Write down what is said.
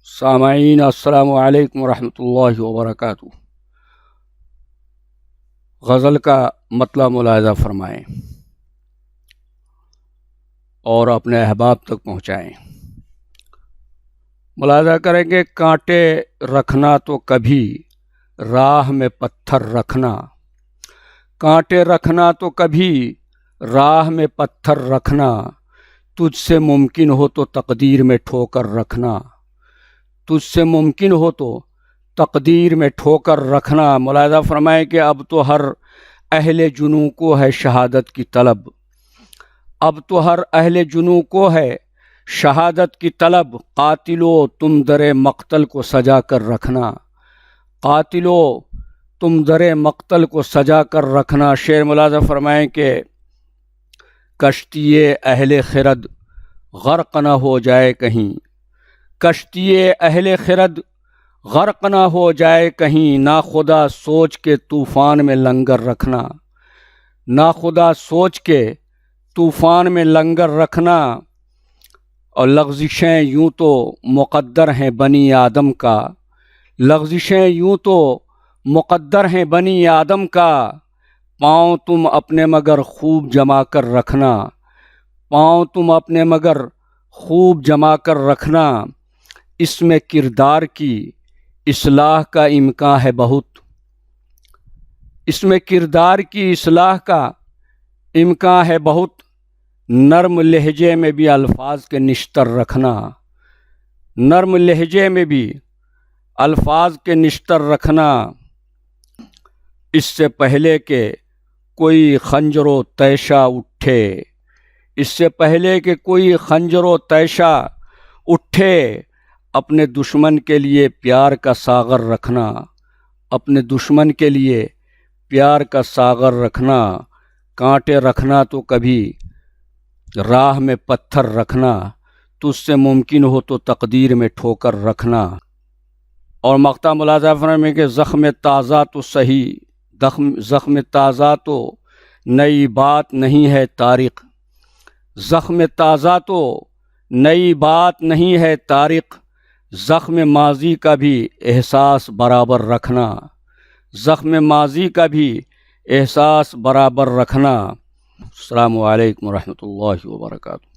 سامعین السلام علیکم ورحمۃ اللہ وبرکاتہ۔ غزل کا مطلب ملاحظہ فرمائیں اور اپنے احباب تک پہنچائیں۔ ملاحظہ کریں کہ کانٹے رکھنا تو کبھی راہ میں پتھر رکھنا، کانٹے رکھنا تو کبھی راہ میں پتھر رکھنا، تجھ سے ممکن ہو تو تقدیر میں ٹھوکر رکھنا، تجھ سے ممکن ہو تو تقدیر میں ٹھوکر رکھنا۔ ملاحظہ فرمائیں کہ اب تو ہر اہل جنوں کو ہے شہادت کی طلب، اب تو ہر اہل جنوں کو ہے شہادت کی طلب، قاتلو تم در مقتل کو سجا کر رکھنا، قاتلو تم در مقتل کو سجا کر رکھنا۔ شعر ملاحظہ فرمائیں کہ کشتی اہل خرد غرق نہ ہو جائے کہیں، کشتی اہل خرد غرق نہ ہو جائے کہیں، ناخدا سوچ کے طوفان میں لنگر رکھنا، ناخدا سوچ کے طوفان میں لنگر رکھنا۔ اور لغزشیں یوں تو مقدر ہیں بنی آدم کا، لغزشیں یوں تو مقدر ہیں بنی آدم کا، پاؤں تم اپنے مگر خوب جما کر رکھنا، پاؤں تم اپنے مگر خوب جما کر رکھنا۔ اس میں کردار کی اصلاح کا امکان ہے بہت، اس میں کردار کی اصلاح کا امکان ہے بہت، نرم لہجے میں بھی الفاظ کے نشتر رکھنا، نرم لہجے میں بھی الفاظ کے نشتر رکھنا۔ اس سے پہلے کہ کوئی خنجر و تیشہ اٹھے، اس سے پہلے کہ کوئی خنجر و تیشہ اٹھے، اپنے دشمن کے لیے پیار کا ساغر رکھنا، اپنے دشمن کے لیے پیار کا ساغر رکھنا۔ کانٹے رکھنا تو کبھی راہ میں پتھر رکھنا، تجھ سے ممکن ہو تو تقدیر میں ٹھوکر رکھنا۔ اور مقطع ملاحظہ فرمائیں کہ زخم تازہ تو صحیح، زخم تازہ تو نئی بات نہیں ہے طارق، زخم تازہ تو نئی بات نہیں ہے طارق، زخم ماضی کا بھی احساس برابر رکھنا، زخم ماضی کا بھی احساس برابر رکھنا۔ السلام علیکم ورحمۃ اللہ وبرکاتہ۔